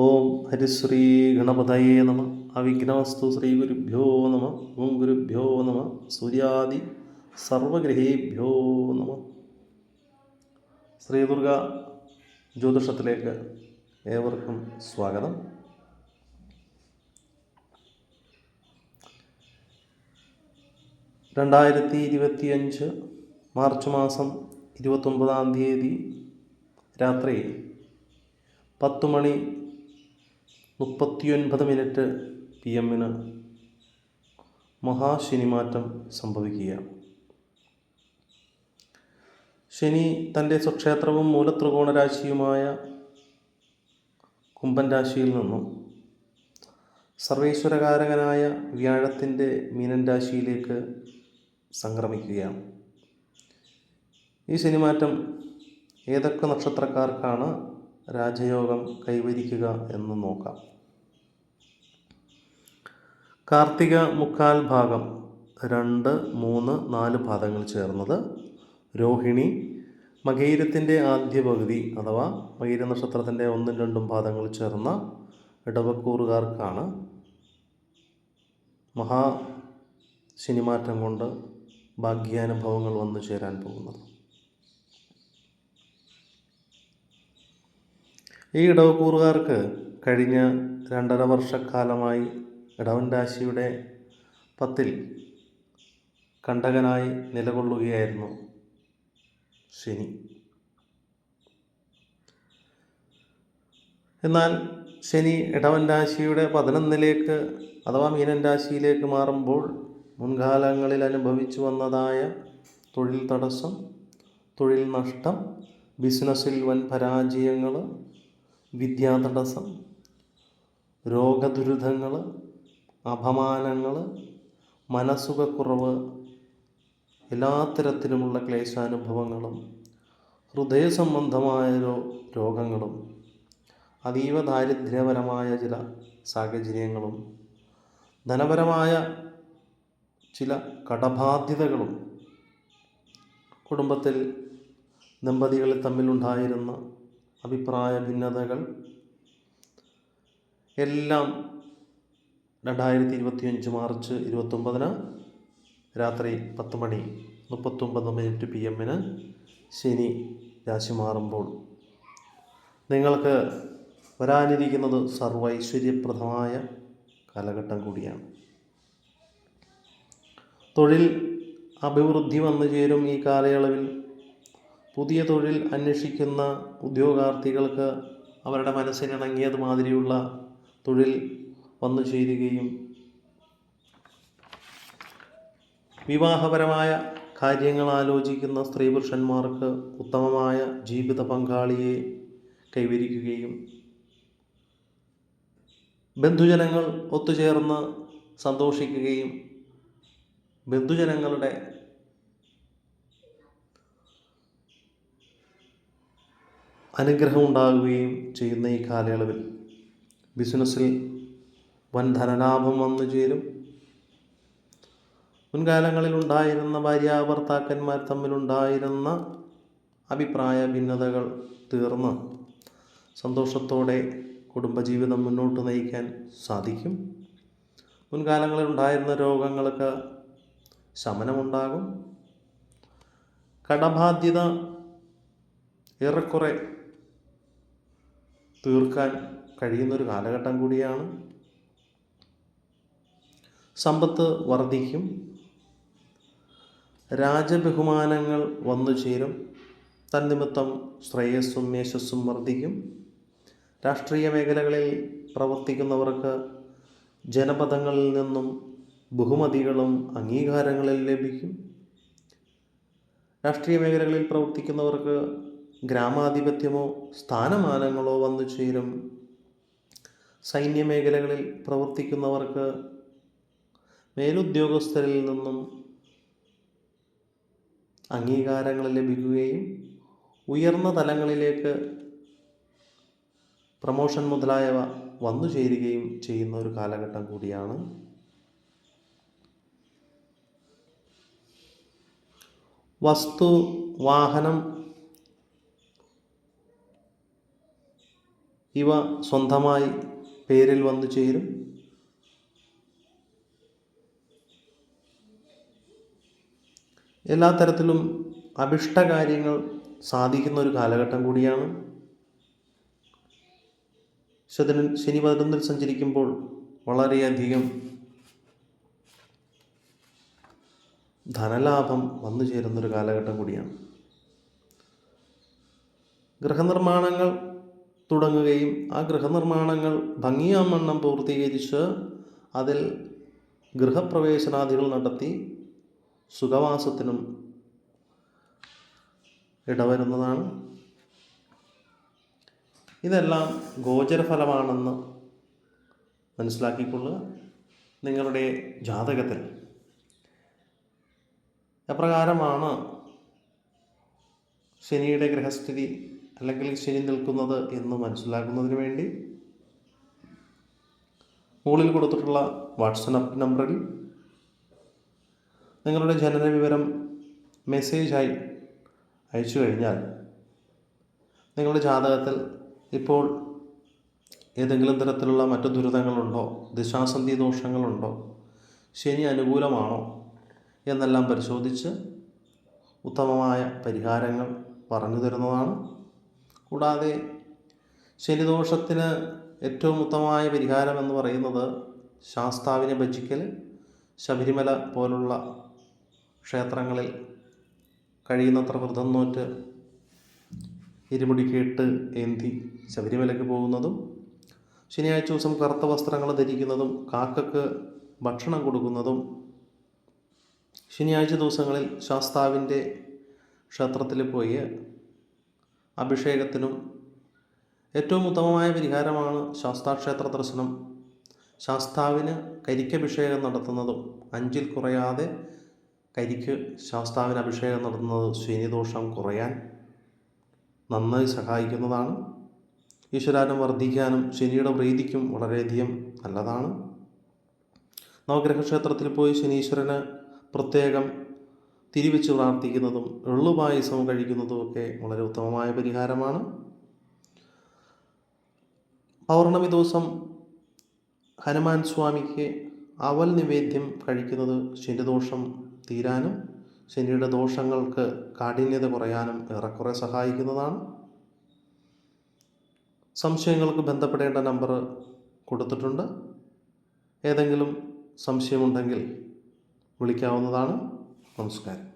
ഓം ഹരിശ്രീ ഗണപതയേ നമ. അവിഘ്നവസ്തു ശ്രീ ഗുരുഭ്യോ നമ. ഓം ഗുരുഭ്യോ നമ. സൂര്യാദി സർവഗ്രഹേഭ്യോ നമ. ശ്രീദുർഗ ജ്യോതിഷത്തിലേക്ക് ഏവർക്കും സ്വാഗതം. (2025) മാർച്ച് മാസം 29-ാം തീയതി രാത്രി 10:39 PM മഹാശനിമാറ്റം സംഭവിക്കുകയാണ്. ശനി തൻ്റെ സ്വക്ഷേത്രവും മൂലത്രികോണ രാശിയുമായ കുംഭൻ രാശിയിൽ നിന്നും സർവീശ്വരകാരകനായ വ്യാഴത്തിൻ്റെ മീനൻ രാശിയിലേക്ക് സംക്രമിക്കുകയാണ്. ഈ ശനിമാറ്റം ഏതൊക്കെ നക്ഷത്രക്കാർക്കാണ് രാജയോഗം കൈവരിക്കുക എന്ന് നോക്കാം. കാർത്തിക മുക്കാൽ ഭാഗം 2, 3, 4 പാദങ്ങൾ ചേർന്നത്, രോഹിണി, മകയിരത്തിൻ്റെ ആദ്യ പകുതി അഥവാ മകയിര നക്ഷത്രത്തിൻ്റെ 1, 2 പാദങ്ങൾ ചേർന്ന ഇടവക്കൂറുകാർക്കാണ് മഹാശനിമാറ്റം കൊണ്ട് ഭാഗ്യാനുഭവങ്ങൾ വന്നു ചേരാൻ പോകുന്നത്. ഈ ഇടവക്കൂറുകാർക്ക് കഴിഞ്ഞ 2.5 വർഷക്കാലമായി ഇടവൻ രാശിയുടെ 10ൽ കണ്ടകനായി നിലകൊള്ളുകയായിരുന്നു ശനി. എന്നാൽ ശനി ഇടവൻ രാശിയുടെ 11ലേക്ക് അഥവാ മീനൻ രാശിയിലേക്ക് മാറുമ്പോൾ മുൻകാലങ്ങളിൽ അനുഭവിച്ചു വന്നതായ തൊഴിൽ തടസ്സം, തൊഴിൽ നഷ്ടം, ബിസിനസ്സിൽ വൻ പരാജയങ്ങൾ, വിദ്യാതടസ്സം, രോഗദുരിതങ്ങൾ, അപമാനങ്ങൾ, മനസ്സുഖക്കുറവ്, എല്ലാ തരത്തിലുമുള്ള ക്ലേശാനുഭവങ്ങളും, ഹൃദയ സംബന്ധമായ രോഗങ്ങളും, അതീവ ദാരിദ്ര്യപരമായ ചില സാഹചര്യങ്ങളും, ധനപരമായ ചില കടബാധ്യതകളും, കുടുംബത്തിൽ ദമ്പതികൾ തമ്മിലുണ്ടായിരുന്ന അഭിപ്രായ ഭിന്നതകൾ എല്ലാം 2025 മാർച്ച് 29 രാത്രി 10:39 PM ശനി രാശി മാറുമ്പോൾ നിങ്ങൾക്ക് വരാനിരിക്കുന്നത് സർവൈശ്വര്യപ്രദമായ കാലഘട്ടം കൂടിയാണ്. തൊഴിൽ അഭിവൃദ്ധി വന്നു ചേരും. ഈ കാലയളവിൽ പുതിയ തൊഴിൽ അന്വേഷിക്കുന്ന ഉദ്യോഗാർത്ഥികൾക്ക് അവരുടെ മനസ്സിനിണങ്ങിയത് മാതിരിയുള്ള തൊഴിൽ വന്നു ചേരുകയും വിവാഹപരമായ കാര്യങ്ങൾ ആലോചിക്കുന്ന സ്ത്രീ പുരുഷന്മാർക്ക് ഉത്തമമായ ജീവിത പങ്കാളിയെ കൈവരിക്കുകയും ബന്ധുജനങ്ങൾ ഒത്തുചേർന്ന് സന്തോഷിക്കുകയും ബന്ധുജനങ്ങളുടെ അനുഗ്രഹം ഉണ്ടാകുകയും ചെയ്യുന്ന ഈ കാലയളവിൽ ബിസിനസ്സിൽ വൻ ധനലാഭം വന്നു ചേരും. മുൻകാലങ്ങളിൽ ഉണ്ടായിരുന്ന ഭാര്യാഭർത്താക്കന്മാർ തമ്മിലുണ്ടായിരുന്ന അഭിപ്രായ ഭിന്നതകൾ തീർന്ന് സന്തോഷത്തോടെ കുടുംബജീവിതം മുന്നോട്ട് നയിക്കാൻ സാധിക്കും. മുൻകാലങ്ങളിൽ ഉണ്ടായിരുന്ന രോഗങ്ങൾക്ക് ശമനമുണ്ടാകും. കടബാധ്യത ഏറെക്കുറെ തീർക്കാൻ കഴിയുന്നൊരു കാലഘട്ടം കൂടിയാണ്. സമ്പത്ത് വർദ്ധിക്കും. രാജബഹുമാനങ്ങൾ വന്നു ചേരും. തന്നിമിത്തം ശ്രേയസ്സും യശസ്സും വർദ്ധിക്കും. രാഷ്ട്രീയ മേഖലകളിൽ പ്രവർത്തിക്കുന്നവർക്ക് ജനപദങ്ങളിൽ നിന്നും ബഹുമതികളും അംഗീകാരങ്ങളും ലഭിക്കും. രാഷ്ട്രീയ മേഖലകളിൽ പ്രവർത്തിക്കുന്നവർക്ക് ഗ്രാമാധിപത്യമോ സ്ഥാനമാനങ്ങളോ വന്നു ചേരും. സൈന്യമേഖലകളിൽ പ്രവർത്തിക്കുന്നവർക്ക് മേലുദ്യോഗസ്ഥരിൽ നിന്നും അംഗീകാരങ്ങൾ ലഭിക്കുകയും ഉയർന്ന തലങ്ങളിലേക്ക് പ്രമോഷൻ മുതലായവ വന്നു ചേരുകയും ചെയ്യുന്ന ഒരു കാലഘട്ടം കൂടിയാണ്. വസ്തു, വാഹനം, ഇവ സ്വന്തമായി പേരിൽ വന്നു ചേരും. എല്ലാ തരത്തിലും അഭിഷ്ടകാര്യങ്ങൾ സാധിക്കുന്ന ഒരു കാലഘട്ടം കൂടിയാണ്. ശനി 11 സഞ്ചരിക്കുമ്പോൾ വളരെയധികം ധനലാഭം വന്നു ചേരുന്നൊരു കാലഘട്ടം കൂടിയാണ്. ഗൃഹനിർമ്മാണങ്ങൾ തുടങ്ങുകയും ആ ഗൃഹനിർമ്മാണങ്ങൾ ഭംഗിയാവണ്ണം പൂർത്തീകരിച്ച് അതിൽ ഗൃഹപ്രവേശനാദികൾ നടത്തി സുഖവാസത്തിനും ഇടവരുന്നതാണ്. ഇതെല്ലാം ഗോചരഫലമാണെന്ന് മനസ്സിലാക്കിക്കൊള്ളുക. നിങ്ങളുടെ ജാതകത്തിൽ എപ്രകാരമാണ് ശനിയുടെ ഗ്രഹസ്ഥിതി അല്ലെങ്കിൽ ശനി നിൽക്കുന്നത് എന്ന് മനസ്സിലാക്കുന്നതിന് വേണ്ടി മുകളിൽ കൊടുത്തിട്ടുള്ള വാട്സപ്പ് നമ്പറിൽ നിങ്ങളുടെ ജനന വിവരം മെസ്സേജായി അയച്ചു കഴിഞ്ഞാൽ നിങ്ങളുടെ ജാതകത്തിൽ ഇപ്പോൾ ഏതെങ്കിലും തരത്തിലുള്ള മറ്റു ദുരിതങ്ങളുണ്ടോ, ദിശാസന്ധി ദോഷങ്ങളുണ്ടോ, ശനി അനുകൂലമാണോ എന്നെല്ലാം പരിശോധിച്ച് ഉത്തമമായ പരിഹാരങ്ങൾ പറഞ്ഞു തരുന്നതാണ്. കൂടാതെ ശനിദോഷത്തിന് ഏറ്റവും ഉത്തമമായ പരിഹാരം എന്ന് പറയുന്നത് ശാസ്താവിനെ ഭജിക്കൽ, ശബരിമല പോലുള്ള ക്ഷേത്രങ്ങളിൽ കഴിയുന്നത്ര വ്രതം നോറ്റ് ഇരുമുടിക്കേട്ട് ഏന്തി ശബരിമലയ്ക്ക് പോകുന്നതും, ശനിയാഴ്ച ദിവസം കറുത്ത വസ്ത്രങ്ങൾ ധരിക്കുന്നതും, കാക്കക്ക് ഭക്ഷണം കൊടുക്കുന്നതും, ശനിയാഴ്ച ദിവസങ്ങളിൽ ശാസ്താവിൻ്റെ ക്ഷേത്രത്തിൽ പോയി അഭിഷേകത്തിനും ഏറ്റവും ഉത്തമമായ പരിഹാരമാണ് ശാസ്താക്ഷേത്ര ദർശനം. ശാസ്താവിന് കരിക്കഭിഷേകം നടത്തുന്നതും 5 കുറയാതെ കരിക്ക് ശാസ്താവിന് അഭിഷേകം നടത്തുന്നത് ശനിദോഷം കുറയാൻ നന്നായി സഹായിക്കുന്നതാണ്. ഈശ്വരാനും വർദ്ധിക്കാനും ശനിയുടെ പ്രീതിക്കും വളരെയധികം നല്ലതാണ്. നവഗ്രഹക്ഷേത്രത്തിൽ പോയി ശനീശ്വരന് പ്രത്യേകം തിരിവെച്ച് പ്രാർത്ഥിക്കുന്നതും എള്ളുപായസം കഴിക്കുന്നതുമൊക്കെ വളരെ ഉത്തമമായ പരിഹാരമാണ്. പൗർണമി ദിവസം ഹനുമാൻ സ്വാമിക്ക് അവൽ നിവേദ്യം കഴിക്കുന്നത് ശനിദോഷം തീരാനും ശനിയുടെ ദോഷങ്ങൾക്ക് കാഠിന്യത കുറയാനും ഏറെക്കുറെ സഹായിക്കുന്നതാണ്. സംശയങ്ങൾക്ക് ബന്ധപ്പെടേണ്ട നമ്പർ കൊടുത്തിട്ടുണ്ട്. ഏതെങ്കിലും സംശയമുണ്ടെങ്കിൽ വിളിക്കാവുന്നതാണ്. നമസ്കാരം.